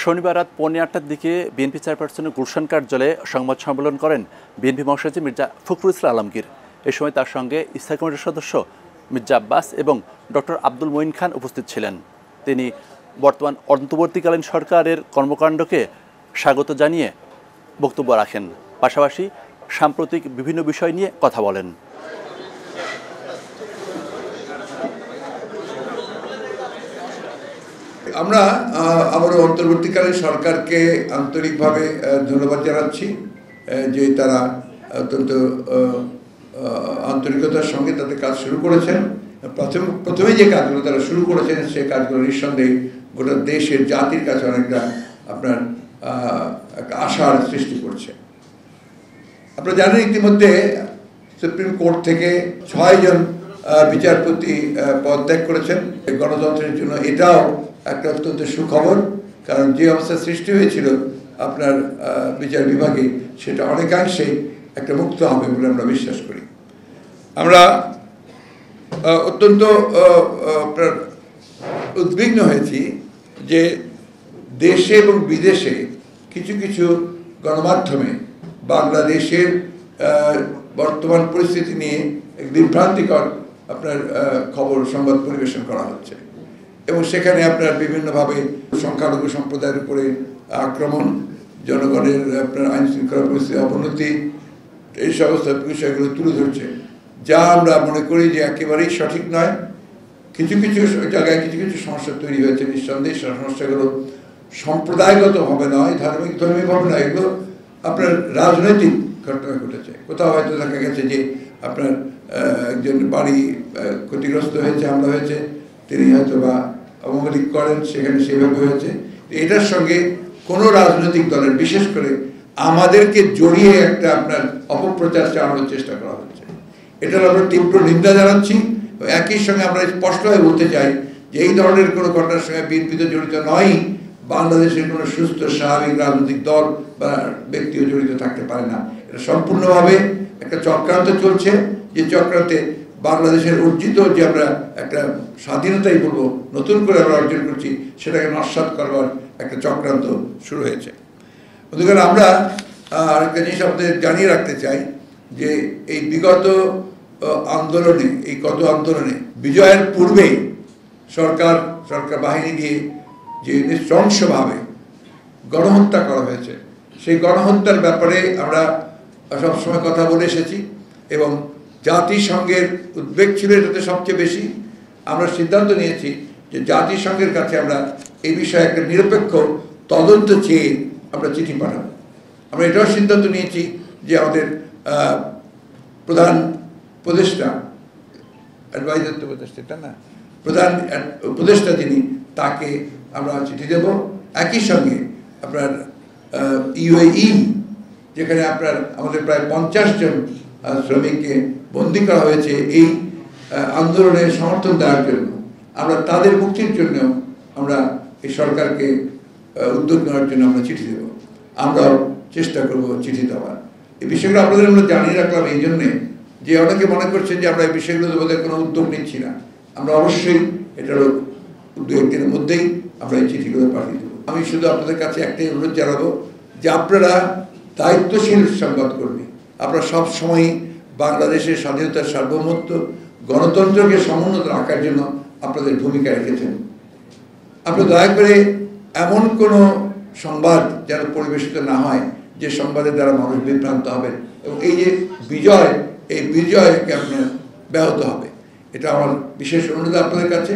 শনিবার রাত 8:45টার দিকে বিএনপি চেয়ারপারসনের গুলশান কার্যালয়ে সংবাদ সম্মেলন করেন বিএনপি মহাসচিব মির্জা ফখরুল ইসলাম আলমগীর। এ সময় তার সঙ্গে স্থায়ী কমিটির সদস্য মির্জা আব্বাস এবং ডক্টর আব্দুল মঈন খান উপস্থিত ছিলেন। তিনি বর্তমান অন্তর্বর্তীকালীন সরকারের কর্মকাণ্ডকে স্বাগত জানিয়ে বক্তব্য রাখেন, পাশাপাশি সাম্প্রতিক বিভিন্ন বিষয় নিয়ে কথা বলেন। আমরা আমাদের অন্তর্বর্তীকালীন সরকারকে আন্তরিকভাবে ধন্যবাদ জানাচ্ছি যে তারা অত্যন্ত আন্তরিকতার সঙ্গে তাদের কাজ শুরু করেছেন। প্রথমে যে কাজগুলো তারা শুরু করেছেন সেই কাজগুলো নিঃসন্দেহে গোটা দেশের জাতির কাছে অনেকটা আপনার আশার সৃষ্টি করছে। আপনারা জানেন ইতিমধ্যে সুপ্রিম কোর্ট থেকে 6 জন বিচারপতি পদত্যাগ করেছেন। গণতন্ত্রের জন্য এটাও একটা অত্যন্ত সুখবর, কারণ যে অবস্থা সৃষ্টি হয়েছিল আপনার বিচার বিভাগে সেটা অনেকাংশেই একটা মুক্ত হবে বলে আমরা বিশ্বাস করি। আমরা অত্যন্ত আপনার উদ্বিগ্ন হয়েছি যে দেশে এবং বিদেশে কিছু কিছু গণমাধ্যমে বাংলাদেশের বর্তমান পরিস্থিতি নিয়ে এক বিভ্রান্তিকর আপনার খবর সংবাদ পরিবেশন করা হচ্ছে এবং সেখানে আপনার বিভিন্নভাবে সংখ্যালঘু সম্প্রদায়ের উপরে আক্রমণ, জনগণের আপনার আইন শৃঙ্খলা পরিস্থিতির অবনতি, এই সমস্ত বিষয়গুলো তুলে ধরছে, যা আমরা মনে করি যে একেবারেই সঠিক নয়। কিছু কিছু জায়গায় কিছু কিছু সমস্যা তৈরি হয়েছে, নিঃসন্দেহে সমস্যাগুলো সম্প্রদায়গতভাবে নয়, ধর্মীয়ভাবে নয়, এগুলো আপনার রাজনৈতিক ঘটনা ঘটেছে। কোথাও হয়তো দেখা গেছে যে আপনার একজন বাড়ি ক্ষতিগ্রস্ত হয়েছে, হামলা হয়েছে, তিনি হয়তো বা অবমাননা করেন, সেখানে সেভাবে হয়েছে। এটার সঙ্গে কোনো রাজনৈতিক দলের, বিশেষ করে আমাদেরকে জড়িয়ে একটা আপনার অপপ্রচার চালানোর চেষ্টা করা হচ্ছে। এটার আমরা তীব্র নিন্দা জানাচ্ছি। একই সঙ্গে আমরা স্পষ্টভাবে বলতে চাই যে এই ধরনের কোনো ঘটনার সঙ্গে বিএনপি তো জড়িত নয়, বাংলাদেশের কোনো সুস্থ স্বাভাবিক রাজনৈতিক দল বা ব্যক্তিও জড়িত থাকতে পারে না। এটা সম্পূর্ণভাবে একটা চক্রান্ত চলছে, যে চক্রান্তে বাংলাদেশের অর্জিত যে আমরা একটা স্বাধীনতাই বলবো নতুন করে আমরা অর্জন করছি, সেটাকে নস্যাৎ করবার একটা চক্রান্ত শুরু হয়েছে। অন্যদিকে আমরা আরেকটা জিনিস আপনাদের জানিয়ে রাখতে চাই যে এই বিগত আন্দোলনে, এই গত আন্দোলনে বিজয়ের পূর্বেই সরকার বাহিনী দিয়ে যে নৃশংসভাবে গণহত্যা করা হয়েছে, সেই গণহত্যার ব্যাপারে আমরা সবসময় কথা বলে এসেছি এবং জাতিসংঘের উদ্বেগ ছিল এটাতে সবচেয়ে বেশি। আমরা সিদ্ধান্ত নিয়েছি যে জাতিসংঘের কাছে আমরা এই বিষয়ে একটা নিরপেক্ষ তদন্ত চেয়ে আমরা চিঠি পাঠাবো। আমরা এটাও সিদ্ধান্ত নিয়েছি যে আমাদের প্রধান উপদেষ্টা, অ্যাডভাইজার তো উপদেষ্টা না, প্রধান উপদেষ্টা যিনি, তাকে আমরা চিঠি দেব। একই সঙ্গে আপনার ইউএই, যেখানে আপনার আমাদের প্রায় 50 জন শ্রমিককে বন্দী করা হয়েছে এই আন্দোলনের সমর্থন দেওয়ার জন্য, আমরা তাদের মুক্তির জন্য আমরা এই সরকারকে উদ্যোগ নেওয়ার জন্য আমরা চিঠি দেব। আমরাও চেষ্টা করব চিঠি দেওয়ার। এই বিষয়গুলো আপনাদের আমরা জানিয়ে রাখলাম এই জন্যে যে অনেকে মনে করছেন যে আমরা এই বিষয়গুলো বোধহয় কোনো উদ্যোগ নিচ্ছি না। আমরা অবশ্যই এটারও 2-1 দিনের মধ্যেই আমরা এই চিঠিগুলো পাঠিয়ে দেবো। আমি শুধু আপনাদের কাছে একটাই অনুরোধ জানাবো যে আপনারা দায়িত্বশীল সংবাদকর্মী, আপনারা সব সময় বাংলাদেশের স্বাধীনতার সার্বভৌমত্ব, গণতন্ত্রকে সমুন্নত রাখার জন্য আপনাদের ভূমিকা রেখেছেন। আপনারা দয়া করে এমন কোনো সংবাদ যেন পরিবেশিত না হয় যে সংবাদের দ্বারা মানুষ বিভ্রান্ত হবে এবং এই যে বিজয়, এই বিজয়কে আপনার ব্যাহত হবে। এটা আমার বিশেষ অনুরোধ আপনাদের কাছে।